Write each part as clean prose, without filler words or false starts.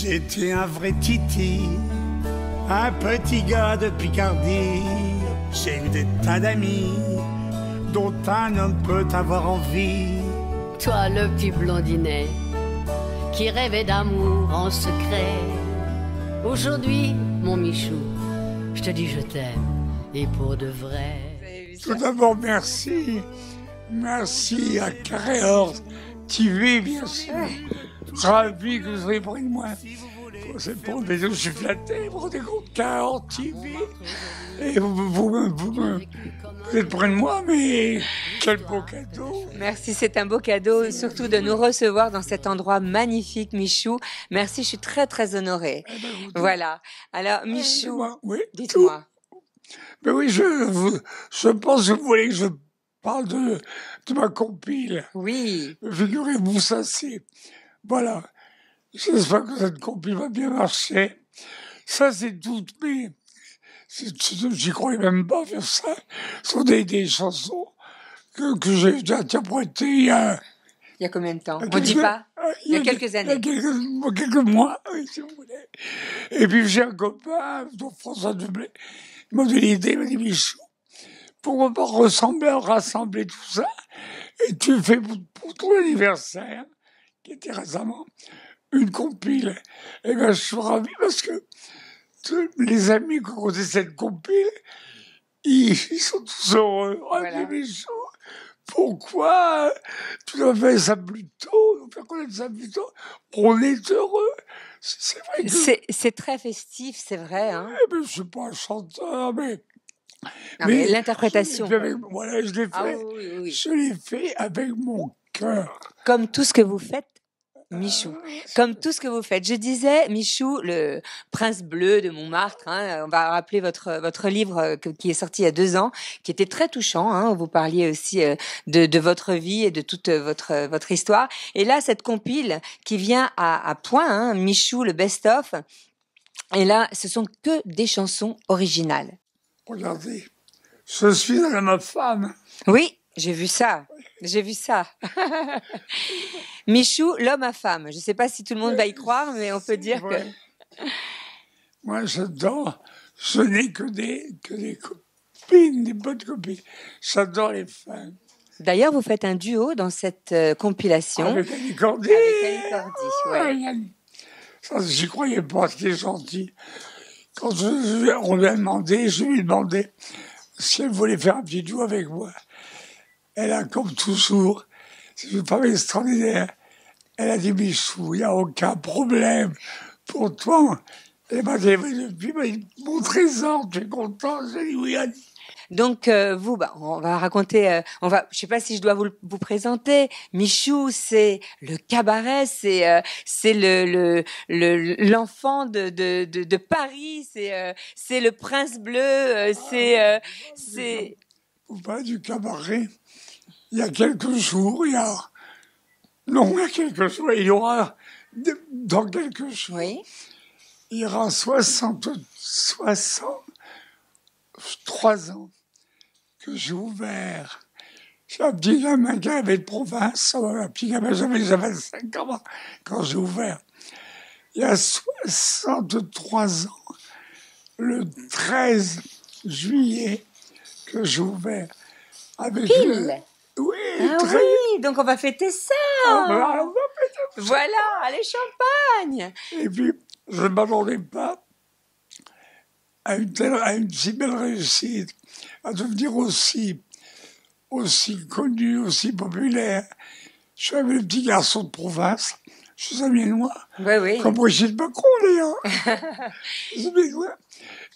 C'était un vrai titi, un petit gars de Picardie. J'ai eu des tas d'amis dont un homme peut avoir envie. Toi, le petit blondinet qui rêvait d'amour en secret. Aujourd'hui, mon Michou, je te dis je t'aime, et pour de vrai. Tout d'abord, merci. Merci à Carré TV, bien sûr. Ravi que vous soyez près de moi. C'est pour des je suis flatté pour des comptes Carré TV. Et vous êtes près de moi, mais quel beau cadeau. Merci, c'est un beau cadeau, surtout de nous recevoir dans cet endroit magnifique, Michou. Merci, je suis très, très honorée. Voilà. Alors, Michou, oui, dites-moi. Mais oui, je pense que vous voulez que je parle de ma compile. Oui. Figurez-vous, ça c'est... Voilà. J'espère que cette compile va bien marcher. Ça, c'est tout, mais... J'y croyais même pas faire ça. Ce sont des chansons que j'ai interprétées il y a... Il y a combien de temps? On dit pas? Il y a quelques années. Il y a quelques mois, oui, si vous voulez. Et puis j'ai un copain, François Deblay, il m'a donné l'idée, il m'a dit, Michou, pourquoi pas rassembler tout ça, et tu fais pour ton anniversaire, qui était récemment, une compile. Et ben, je suis ravi parce que les amis qui ont causé cette compile, ils sont tous heureux. Voilà. Michou, pourquoi tu as fait ça plus tôt, nous faire connaître ça plus tôt? On est heureux. C'est vrai que... C'est très festif, c'est vrai. Hein. Mais je suis pas un chanteur, mais l'interprétation. Voilà, je l'ai fait. Ah, oui. Je l'ai fait avec mon cœur. Comme tout ce que vous faites, Michou. Comme tout ce que vous faites. Je disais, Michou, le prince bleu de Montmartre, hein, on va rappeler votre livre qui est sorti il y a 2 ans, qui était très touchant, hein, où vous parliez aussi de votre vie et de toute votre histoire. Et là, cette compile qui vient à point, hein, Michou, le best-of. Et là, ce sont que des chansons originales. Regardez, je suis avec ma femme. Oui, j'ai vu ça. J'ai vu ça. Michou, l'homme à femme. Je ne sais pas si tout le monde va y croire, mais on peut dire que... Moi, j'adore. Ce n'est que des copines, des bonnes copines. J'adore les femmes. D'ailleurs, vous faites un duo dans cette compilation. Avec Annie Cordy. Avec Annie Cordy, ouais. Ça, j'y croyais pas, ce qui est gentil. Quand on lui a demandé, je lui ai demandé si elle voulait faire un petit duo avec moi. Elle a, comme toujours, c'est une femme extraordinaire. Elle a dit, Michou, il n'y a aucun problème pour toi. Elle m'a dit, mon trésor, tu es content? J'ai dit, oui, Annie. Donc, vous, on va raconter, je sais pas si je dois vous présenter. Michou, c'est le cabaret, c'est l'enfant de Paris, c'est le prince bleu, c'est... Vous parlez du cabaret. Il y a quelques jours, il y aura, dans quelques jours, oui. Il y aura 63 ans que j'ai ouvert. J'ai un petit gamin qui avait de province, un petit gamin, j'avais 5 ans quand j'ai ouvert. Il y a 63 ans, le 13 juillet, que j'ai ouvert. Pile. Oui, oui, donc on va fêter ça. On va fêter ça. Voilà, allez, champagne. Et puis, je ne m'attendais pas à une si belle réussite, à devenir aussi connu, aussi populaire. Je suis un petit garçon de province, je suis amiénois, oui. Comme Brigitte Macron d'ailleurs.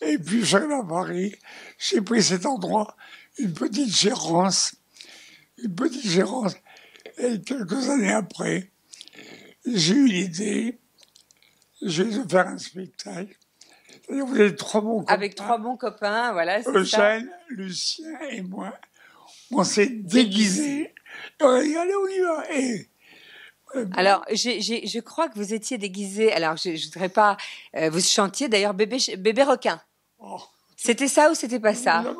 Et puis j'arrive à Paris, j'ai pris cet endroit, une petite gérance, et quelques années après, j'ai eu l'idée, j'ai de faire un spectacle. Vous avez 3 bons copains. Avec 3 bons copains, voilà, c'est ça. Eugène, Lucien et moi. On s'est déguisés. On a dit, allez, on y va. Alors, je crois que vous étiez déguisé. Alors, je ne voudrais pas... vous chantiez d'ailleurs bébé requin. Oh. C'était ça ou c'était pas ça? Non,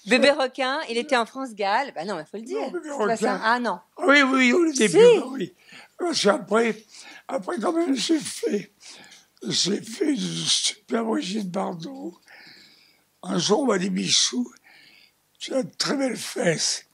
Bébé requin, il était en France Galles. Ben non, il faut le dire. Non, bébé c'est pas requin. ça. Ah non. Oui, au début, Si. oui. Parce qu'après, quand même, j'ai fait une super Brigitte Bardot. Un jour, on m'a dit, Michou, tu as de très belles fesses.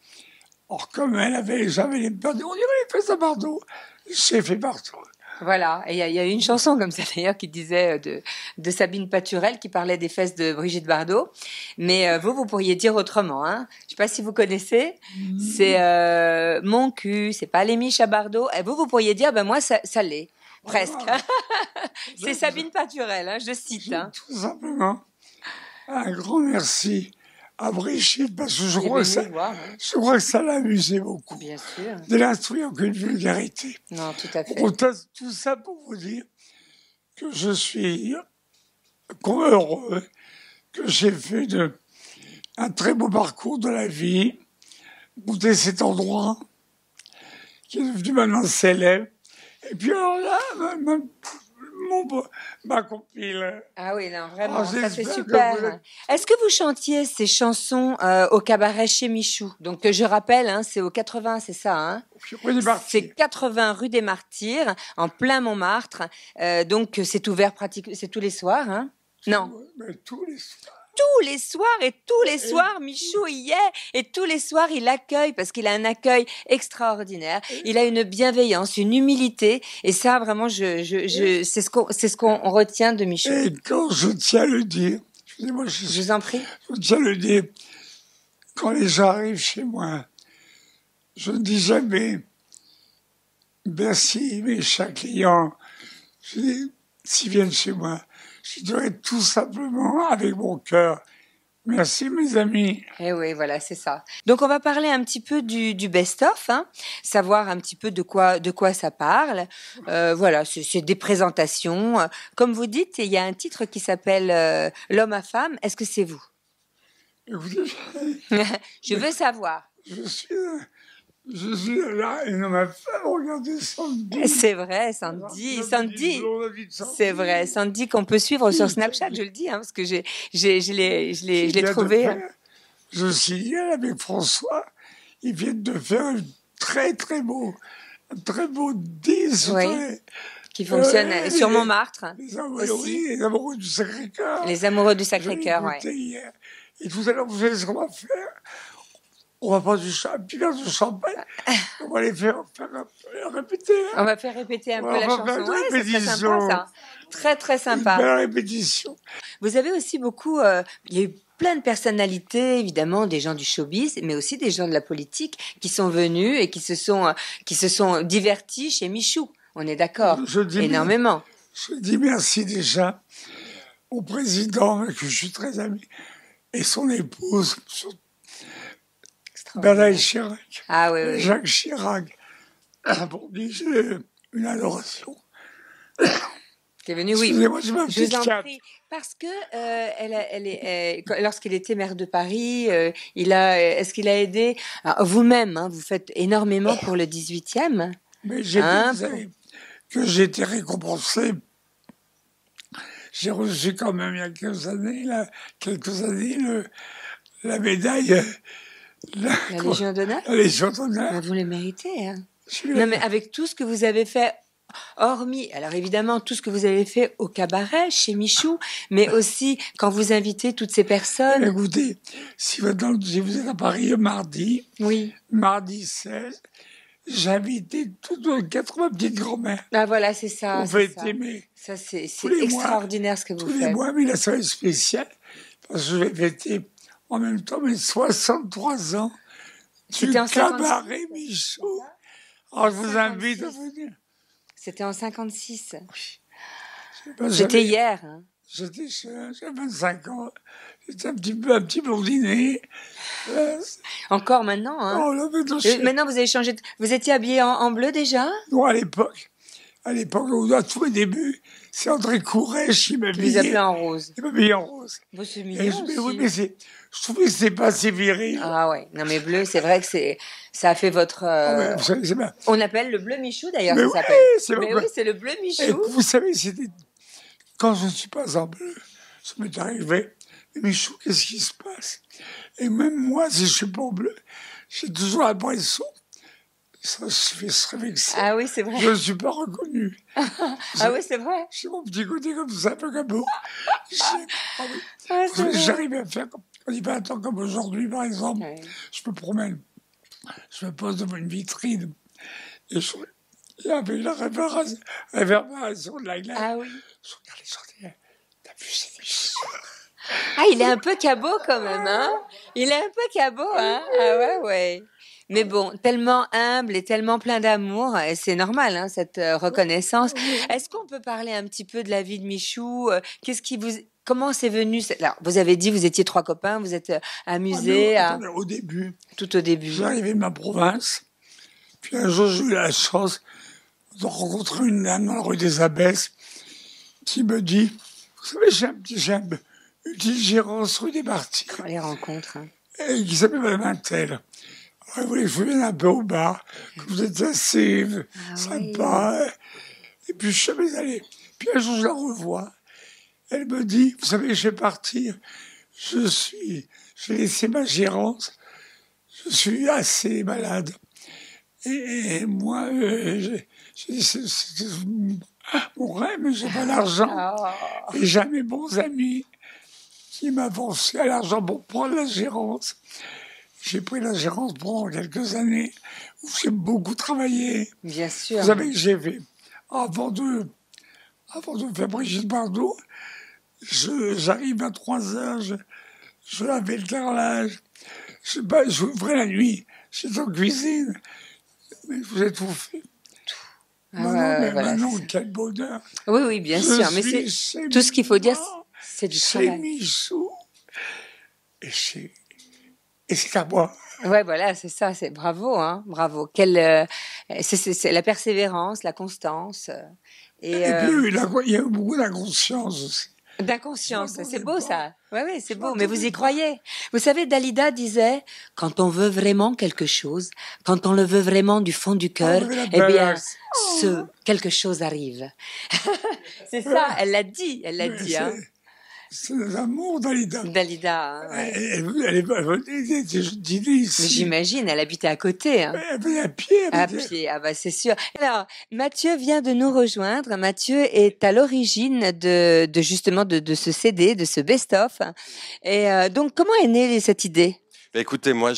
Or, comme j'avais les Bardot, on dirait les fesses à Bardot. J'ai fait partout. Voilà, et il y a une chanson comme ça d'ailleurs qui disait de Sabine Paturel qui parlait des fesses de Brigitte Bardot. Mais vous pourriez dire autrement. Hein. Je sais pas si vous connaissez. C'est mon cul, c'est pas les miches à Bardot. Et vous pourriez dire, ben moi ça l'est, presque. Voilà. C'est Sabine Paturel, hein, je cite. Hein. Tout simplement, un grand merci à Brigitte, parce que je crois que ça l'amusait beaucoup. Bien sûr. De l'instruire aucune vulgarité. Non, tout à fait. Tout ça pour vous dire que je suis heureux, que j'ai fait un très beau parcours de la vie, goûter cet endroit qui est devenu maintenant célèbre. Et puis alors là, ma compile. Ah oui, non, vraiment, ça c'est j'espère super. Est-ce que vous chantiez ces chansons au cabaret chez Michou? Donc, je rappelle, hein, c'est au 80, c'est ça, hein? C'est 80 rue des Martyrs, en plein Montmartre. Donc, c'est ouvert c'est tous les soirs, hein? Non. Mais tous les soirs. Tous les soirs, Michou y est. Et tous les soirs, il accueille, parce qu'il a un accueil extraordinaire. Il a une bienveillance, une humilité. Et ça, vraiment, c'est ce qu'on retient de Michou. Et quand je tiens à le dire, excusez-moi, je vous en prie. Je tiens à le dire, quand les gens arrivent chez moi, je ne dis jamais merci, mes chers clients. Je dis, s'ils viennent chez moi, je dirais tout simplement avec mon cœur. Merci mes amis. Eh oui, voilà, c'est ça. Donc on va parler un petit peu du best-of, hein, savoir un petit peu de quoi ça parle. Voilà, c'est des présentations. Comme vous dites, il y a un titre qui s'appelle L'homme à femme. Est-ce que c'est vous? Écoutez, je veux savoir. Je suis là, et non, ma femme, regardez Sandy. C'est vrai, Sandy. C'est vrai, Sandy qu'on peut suivre sur Snapchat, je le dis, hein, parce que je l'ai trouvé. Je signale avec François, ils viennent de faire un très disque. Oui, qui fonctionne sur Montmartre. Les amoureux du Sacré-Cœur. Les amoureux du Sacré-Cœur, oui. Et tout à l'heure, vous savez ce qu'on va faire? On va prendre un petit verre de champagne. On va les faire répéter. Hein. On va faire répéter un peu la chanson. Ouais, c'est très sympa, ça. Très, très sympa. Une belle répétition. Vous avez aussi beaucoup... il y a eu plein de personnalités, évidemment, des gens du showbiz, mais aussi des gens de la politique qui sont venus et qui se sont divertis chez Michou. On est d'accord. Énormément. Je dis merci déjà au président, que je suis très ami, et son épouse, Bernard Chirac. Ah oui, oui. Jacques Chirac. Pour dire, j'ai une adoration. Qui est venu, oui. Excusez-moi, je vous en prie. Parce que lorsqu'il était maire de Paris, est-ce qu'il a aidé vous-même, hein, vous faites énormément pour le 18e. Mais vous savez que j'ai été récompensé. J'ai reçu quand même il y a quelques années la médaille. La Légion d'honneur. La Légion d'honneur. Vous le méritez. Hein. Non, mais avec tout ce que vous avez fait, hormis, alors évidemment, tout ce que vous avez fait au cabaret, chez Michou, mais aussi quand vous invitez toutes ces personnes. Écoutez, si vous êtes à Paris mardi, oui. Mardi 16, j'ai invité toutes 80 petites grand-mères. Ah voilà, c'est ça. Ça, c'est extraordinaire ce que vous faites. Tous les mois, mais la soirée spéciale, parce que je vais fêter en même temps mes 63 ans du cabaret Michou. Alors, je vous invite à venir. C'était en 56. Oui. C'était hier. Hein. J'avais 25 ans. J'étais un petit blondinet. Encore maintenant, hein. Oh, là, maintenant, vous avez changé. Vous étiez habillé en bleu déjà? Non, à l'époque, à tous les débuts, c'est André Courrèche qui m'habillait. Vous appelez en rose. Il m'habillait en rose. Vous, c'est mignon aussi. Oui, mais je trouvais que c'est pas assez viril. Ah ouais. Non, mais bleu, c'est vrai que ça a fait votre... vous savez, c'est bien. On appelle le bleu Michou, d'ailleurs, ça s'appelle. Oui, c'est le bleu Michou. Et vous savez, quand je ne suis pas en bleu, ça m'est arrivé. Michou, qu'est-ce qui se passe? Et même moi, si je suis pas en bleu, j'ai toujours l'impression Ça, je serais vexé. Ah oui, c'est vrai. Je ne suis pas reconnu. Ah oui, c'est vrai. J'ai mon petit côté comme ça, un peu comme vous. Ah oui. Ah, c'est vrai. J'arrive à faire, quand il fait un temps comme aujourd'hui, par exemple, Ouais. je me promène, je me pose devant une vitrine, et il y avait la réverbération de la glace. Ah oui. Je regarde les gens, t'as vu, c'est Michou. Ah, il est un peu cabot quand même, hein. Il est un peu cabot, hein. Ah ouais, ouais. Mais bon, tellement humble et tellement plein d'amour, et c'est normal, hein, cette reconnaissance. Est-ce qu'on peut parler un petit peu de la vie de Michou? Qu'est-ce qui vous, comment c'est venu? Alors, vous avez dit, vous étiez 3 copains, vous êtes amusés Attendez, au début, tout au début. j'arrivais de ma province, puis un jour j'ai eu la chance de rencontrer une dame dans la rue des Abbesses qui me dit, vous savez, j'ai une petite gérance rue des Martyrs, Les rencontres, hein. et qui s'appelle Madame Intel. Alors, elle voulait que je vienne un peu au bar, que vous êtes assez sympa. Et puis je suis jamais allé. Puis un jour je la revois. Elle me dit, vous savez, je vais partir. J'ai laissé ma gérance. Je suis assez malade. Et moi, c'est mon rêve, mais j'ai pas l'argent. Oh. Et j'ai mes bons amis qui m'avançaient à l'argent pour prendre la gérance. J'ai pris la gérance pendant quelques années où j'ai beaucoup travaillé. Bien sûr. Vous savez que j'ai fait, avant de faire Brigitte Bardot, j'arrive à 3 heures, je lavais le carrelage, j'ouvrais la nuit, j'étais en cuisine, mais vous êtes tout fait. Ah Non, ouais, non, mais voilà, maintenant, c'est- quel bonheur. Oui, oui, bien sûr. Mais c'est tout ce qu'il faut dire, c'est du C'est travail. Michou, et c'est à moi. Ouais, voilà, c'est ça, c'est bravo, hein, bravo. C'est la persévérance, la constance Et puis, il y a eu beaucoup d'inconscience aussi. d'inconscience. Je C'est m'attendais beau pas. ça. Ouais, ouais, c'est Je beau. Mais vous y m'attendais croyez. Vous savez, Dalida disait, quand on veut vraiment quelque chose, quand on le veut vraiment du fond du cœur, Oh, la eh bien, balasse. quelque chose arrive. C'est ça. Elle l'a dit. Elle l'a Mais dit, hein. c'est l'amour, Dalida. Dalida. Hein, ouais. Elle est dîner ici. Mais j'imagine, elle habitait à côté, hein. Elle venait à pied. À pied, ah bah c'est sûr. Alors, Mathieu vient de nous rejoindre. Mathieu est à l'origine de justement de ce CD, de ce best-of. Et donc, comment est née cette idée? Bah, écoutez, moi,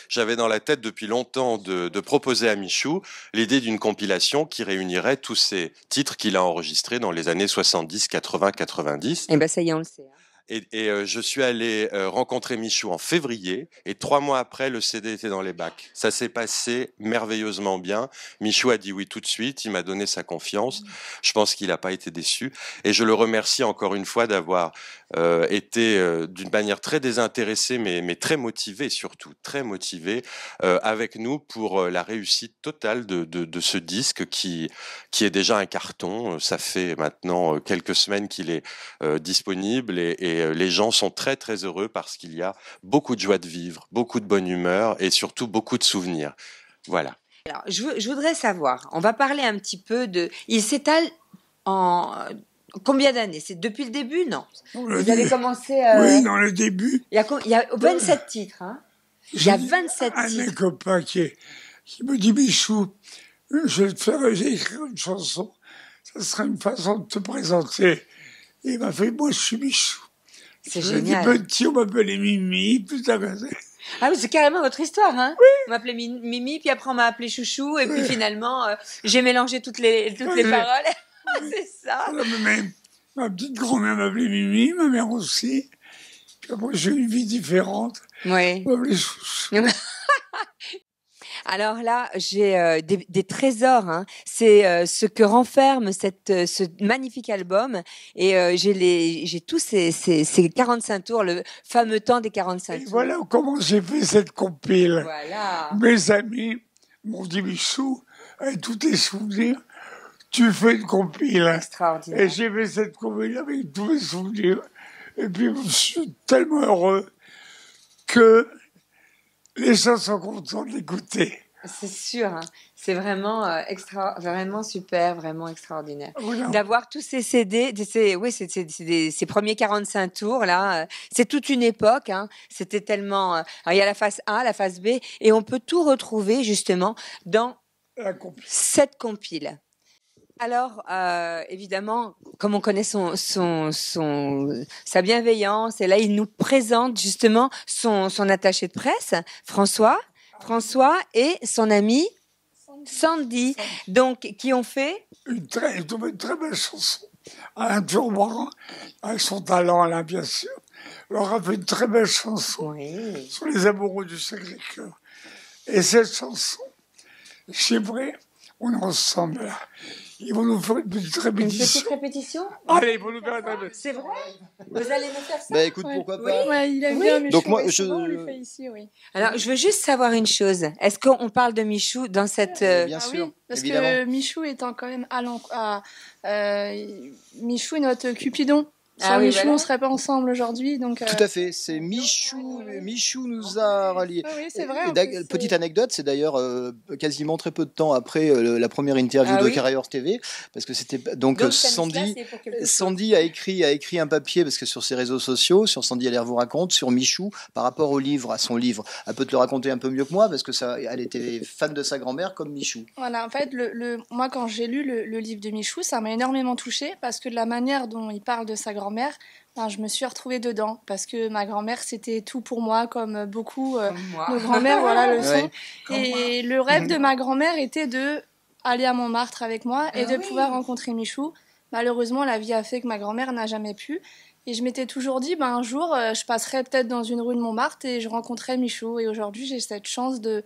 j'avais dans la tête depuis longtemps de proposer à Michou l'idée d'une compilation qui réunirait tous ces titres qu'il a enregistrés dans les années 70, 80, 90. Eh ben ça y est, on le sait. Hein. Et je suis allé rencontrer Michou en février et 3 mois après, le CD était dans les bacs. Ça s'est passé merveilleusement bien. Michou a dit oui tout de suite, il m'a donné sa confiance. Je pense qu'il n'a pas été déçu. Et je le remercie encore une fois d'avoir été d'une manière très désintéressée, mais très motivé surtout, très motivé avec nous pour la réussite totale de ce disque qui est déjà un carton. Ça fait maintenant quelques semaines qu'il est disponible et les gens sont très très heureux parce qu'il y a beaucoup de joie de vivre, beaucoup de bonne humeur et surtout beaucoup de souvenirs. Voilà. Alors, je voudrais savoir, on va parler un petit peu de... Il s'étale en combien d'années? C'est depuis le début? Non. Vous avez commencé... Oui, dans le début. Il y a 27 titres. Hein. Il y a 27 Un de mes titres. copains qui me dit, Michou, j'ai écrit une chanson. Ça serait une façon de te présenter. Et il m'a fait, moi, je suis Michou. C'est J'étais génial. petit, on m'appelait Mimi, putain, Ah oui, c'est carrément votre histoire, hein. Oui. On m'appelait Mimi, puis après on m'a appelé Chouchou, et puis finalement, j'ai mélangé toutes les paroles. C'est ça. Ma petite grand-mère m'appelait Mimi, ma mère aussi. Puis après, j'ai eu une vie différente. Oui. On m'appelait Chouchou. Alors là, j'ai des trésors. Hein. C'est ce que renferme ce magnifique album. Et j'ai tous ces 45 tours, le fameux temps des 45 Et tours. voilà comment j'ai fait cette compile. Voilà. Mes amis m'ont dit, Michou, avec tous tes souvenirs, tu fais une compile. Extraordinaire. Et j'ai fait cette compile avec tous mes souvenirs. Et puis, je suis tellement heureux que les gens sont contents de l'écouter. C'est sûr, hein. C'est vraiment vraiment super, vraiment extraordinaire. Voilà. D'avoir tous ces CD, ces premiers 45 tours là, c'est toute une époque. Hein. C'était tellement. Alors, il y a la phase A, la phase B, et on peut tout retrouver justement dans cette compile. Alors, évidemment, comme on connaît sa bienveillance, et là, il nous présente justement son attaché de presse, François et son ami Sandy, donc qui ont fait une très belle chanson. Alain Turban, avec son talent, Alain, bien sûr, leur a fait une très belle chanson sur les amoureux du Sacré-Cœur. Et cette chanson, c'est vrai, on est ensemble là. Ils vont nous faire une petite répétition. Une petite répétition. Allez, ils vont nous faire une répétition. C'est vrai. Vous allez me faire ça. Bah écoute, pourquoi pas. Ouais, il a bien Michou. Donc moi, on lui fait ici, oui. Alors, je veux juste savoir une chose. Est-ce qu'on parle de Michou dans cette... Bien sûr, oui, parce évidemment. que Michou étant quand même Michou est notre Cupidon. Sans Michou, voilà. On serait pas ensemble aujourd'hui, donc. Tout à fait, c'est Michou. Michou nous a ralliés. Oui, c'est vrai. Petite anecdote, c'est d'ailleurs quasiment très peu de temps après la première interview de Carrière TV, parce que c'était donc Sandy a écrit un papier, parce que sur ses réseaux sociaux, sur Sandy Allaire vous raconte, sur Michou par rapport au livre, à son livre. Elle peut te le raconter un peu mieux que moi, parce que elle était fan de sa grand-mère comme Michou. Voilà, en fait, moi quand j'ai lu le livre de Michou, ça m'a énormément touchée, parce que de la manière dont il parle de sa grand-mère, je me suis retrouvée dedans, parce que ma grand-mère c'était tout pour moi, comme beaucoup nos grand-mères, voilà, le sont. Et le rêve de ma grand-mère était de aller à Montmartre avec moi et de pouvoir rencontrer Michou. Malheureusement, la vie a fait que ma grand-mère n'a jamais pu. Et je m'étais toujours dit, un jour, je passerai peut-être dans une rue de Montmartre et je rencontrerai Michou. Et aujourd'hui, j'ai cette chance que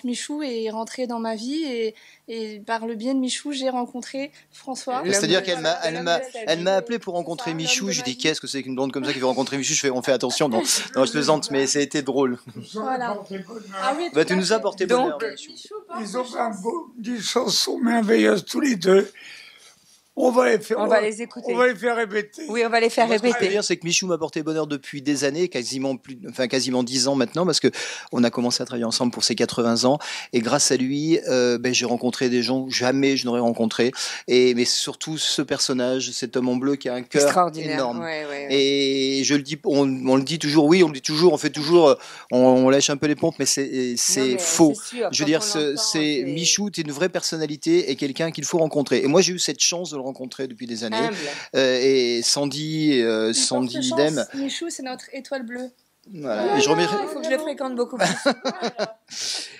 Michou est rentré dans ma vie et par le biais de Michou, j'ai rencontré François. C'est-à-dire qu'elle m'a appelé pour rencontrer Michou. Je dis qu'est-ce que c'est qu'une blonde comme ça qui veut rencontrer Michou? On fait attention. Non, je plaisante, mais ça a été drôle. Voilà. Tu nous as porté bonheur. Ils ont fait une chanson merveilleuse tous les deux. On va les écouter. On va les faire répéter. Oui, on va les faire répéter. Ce que je veux dire, c'est que Michou m'a porté bonheur depuis des années, quasiment 10 ans maintenant, parce que on a commencé à travailler ensemble pour ses 80 ans. Et grâce à lui, j'ai rencontré des gens que jamais je n'aurais rencontrés. Mais surtout ce personnage, cet homme en bleu qui a un cœur énorme. Ouais. Et je le dis, on le dit toujours. Oui, on le dit toujours. On fait toujours. On lâche un peu les pompes, mais c'est faux. Je veux dire, Michou, t'es une vraie personnalité et quelqu'un qu'il faut rencontrer. Et moi, j'ai eu cette chance de le rencontrer depuis des années. Et Sandy idem. Michou, c'est notre étoile bleue. Voilà. Il faut que je le fréquente beaucoup plus.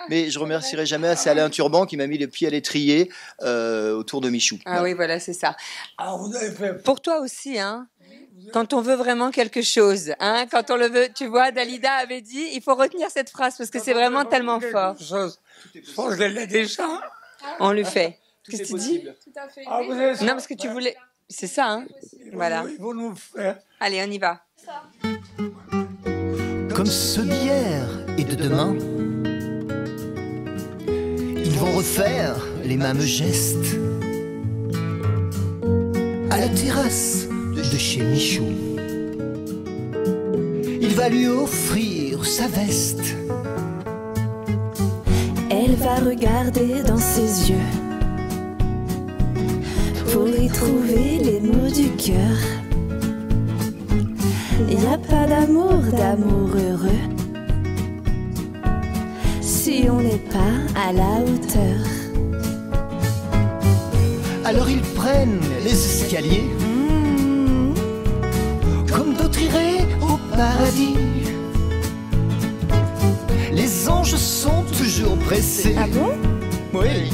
Mais je remercierai jamais assez Alain Turban qui m'a mis les pieds à l'étrier autour de Michou. Oui, voilà, c'est ça. Pour toi aussi, hein. Quand on veut vraiment quelque chose, hein, quand on le veut, tu vois, Dalida avait dit, il faut retenir cette phrase parce que c'est vraiment tellement fort. Je pense qu'elle l'a déjà. On le fait. Qu'est-ce que tu dis? Tout à fait. Non, parce que tu voulais. C'est ça, hein? Voilà. Ils vont nous faire. Allez, on y va. Comme ceux d'hier et de demain, ils vont refaire les mêmes gestes à la terrasse de chez Michou. Il va lui offrir sa veste. Elle va regarder dans ses yeux pour y trouver les mots du cœur. Y a pas d'amour heureux si on n'est pas à la hauteur. Alors ils prennent les escaliers, comme d'autres iraient au paradis. Les anges sont toujours pressés. Ah bon? Oui.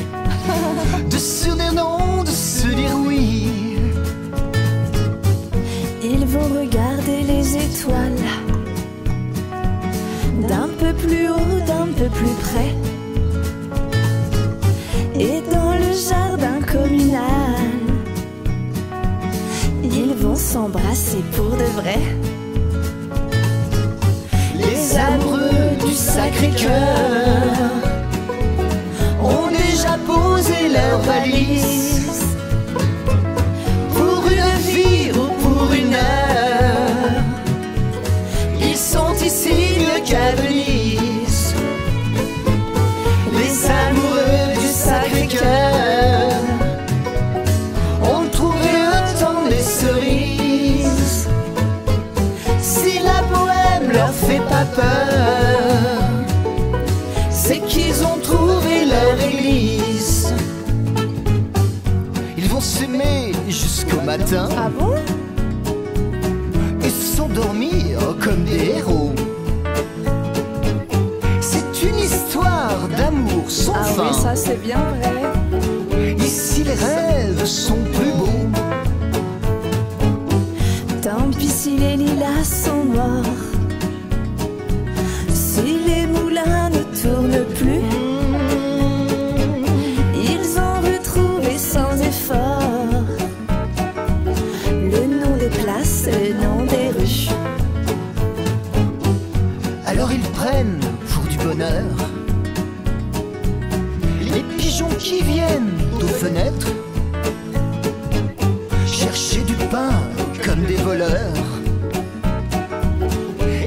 De se dire non, de se dire oui. Ils vont regarder les étoiles d'un peu plus haut, d'un peu plus près. Et dans le jardin communal, ils vont s'embrasser pour de vrai. Les amoureux du Sacré-Cœur ont déjà posé leur valise pour une vie ou pour une heure. Ils sont ici mieux qu'à Venise. peur, c'est qu'ils ont trouvé leur église. Ils vont s'aimer jusqu'au matin. Ah bon? Et s'endormir comme des héros. C'est une histoire d'amour sans Ah fin. oui, ça c'est bien vrai. Ici les rêves sont plus beaux. Tant pis si les lilas sont morts, si les moulins ne tournent plus, ils ont retrouvé sans effort le nom des places, le nom des rues. Alors ils prennent pour du bonheur les pigeons qui viennent aux fenêtres chercher du pain comme des voleurs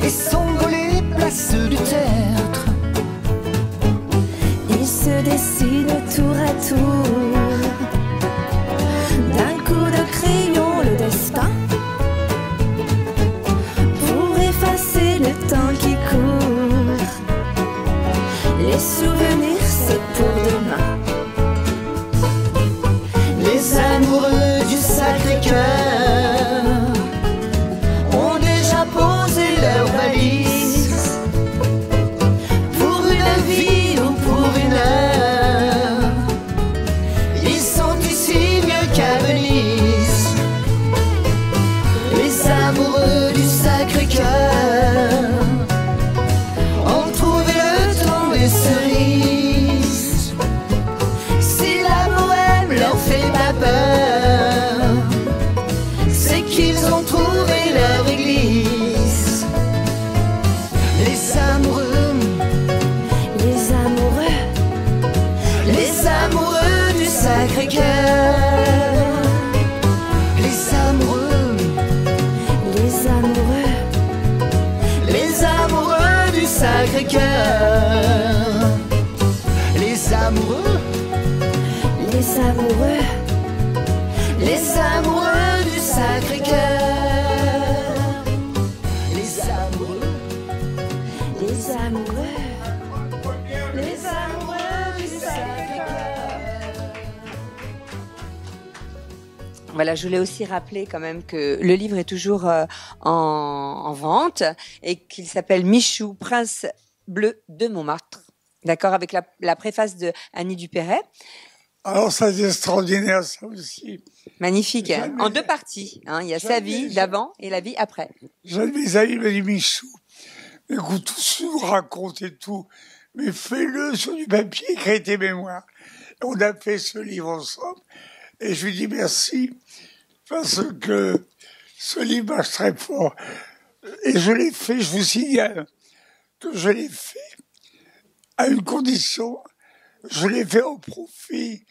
et s'envoler place du tertre. Ils se dessinent tour à tour, d'un coup de crayon le destin, pour effacer le temps qui court. Les souvenirs c'est pour demain. Les amoureux du Sacré-Cœur ont déjà posé leurs valises pour une vie ou pour une heure. Ils sont ici mieux qu'à Venise. Les amoureux du Sacré-Cœur ont trouvé le temps des cerises. Si la bohème leur fait pas peur, c'est qu'ils ont trouvé leur église. Les amoureux, Les amoureux, les amoureux du Sacré-Cœur. Les amoureux, les amoureux, les amoureux du Sacré-Cœur. Les amoureux, les amoureux, les amoureux du Sacré-Cœur. Les amoureux, les amoureux. les amoureux du Sacré-Cœur. Voilà, je voulais aussi rappeler quand même que le livre est toujours en vente et qu'il s'appelle Michou, Prince bleu de Montmartre. D'accord, avec la préface de Annie Dupéret. Alors ça c'est extraordinaire ça aussi. Magnifique, Jamais- en 2 parties. Il y a sa jamais- vie d'avant et la vie après. J'ai un de mes amis m'a dit Michou, écoute, tout ce que vous racontez tout, mais fais-le sur du papier, écris tes mémoires. Et on a fait ce livre ensemble. Et je lui dis merci, parce que ce livre marche très fort. Et je l'ai fait, je vous signale que je l'ai fait à une condition, je l'ai fait au profit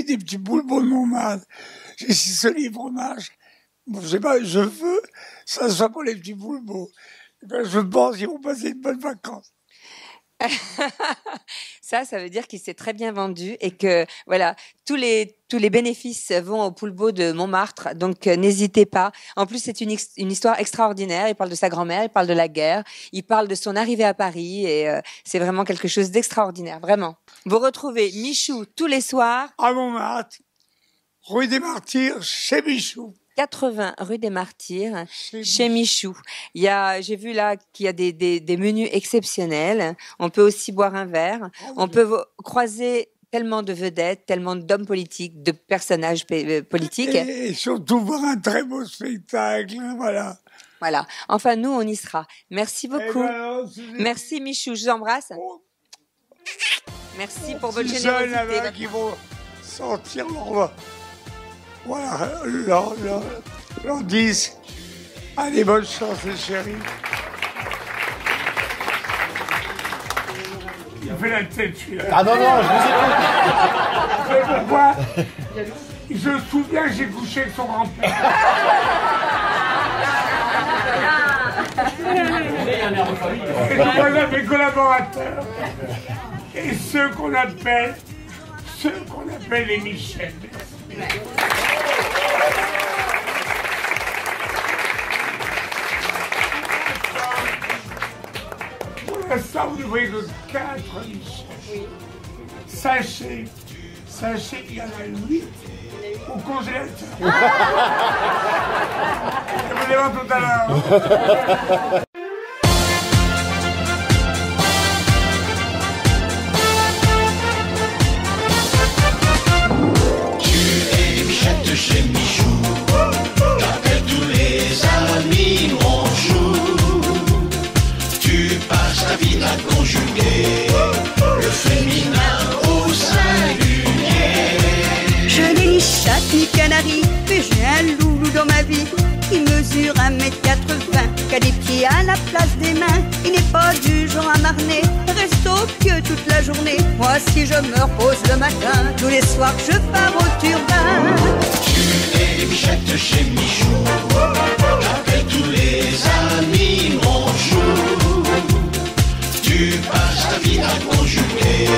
des petits boulebons de Montmartre. Et si ce livre marche, bon, je sais pas, je veux, ça soit pour les petits boulebons. Eh ben, je pense qu'ils vont passer de bonnes vacances. Ça veut dire qu'il s'est très bien vendu et que voilà, tous les bénéfices vont au Poulbeau de Montmartre. Donc n'hésitez pas. En plus, c'est une histoire extraordinaire. Il parle de sa grand-mère, il parle de la guerre, il parle de son arrivée à Paris et c'est vraiment quelque chose d'extraordinaire, vraiment. Vous retrouvez Michou tous les soirs, À Montmartre, rue des Martyrs, chez Michou. 80 rue des Martyrs, chez Michou. J'ai vu là qu'il y a des menus exceptionnels. On peut aussi boire un verre. On peut croiser tellement de vedettes, tellement d'hommes politiques, de personnages politiques. Et surtout voir un très beau spectacle, voilà. Voilà. Enfin, nous, on y sera. Merci beaucoup. Eh ben alors, Merci Michou, je vous embrasse. Oh, Merci pour votre ces jeunes générosité. là-bas qui vont sortir leur disque. Allez, bonne chance les chéris. Il fait la tête celui-là. Ah non, non, je vous écoute. Pourquoi Je me souviens que j'ai couché avec son grand-père. Et voilà mes collaborateurs. Et ceux qu'on appelle les Michel. l'instant, vous ne voyez que 4 Michel. Oui. Sachez, il y en a 8 au congélateur. Je vous les vois tout à l'heure. Chez Michou, t'appelles tous les amis mon chou. Tu passes ta vie à conjuguer le féminin au singulier. Je n'ai ni chatte ni canari, mais j'ai un loulou dans ma vie. Il mesure 1m80, qui a des pieds à la place des mains. Il n'est pas du genre à marner, reste au pieu toute la journée. Moi si je me repose le matin, tous les soirs je pars au turbin. Et Bichette chez Michou, t'appelles tous les amis mon chou. Tu passes ta vie à conjuguer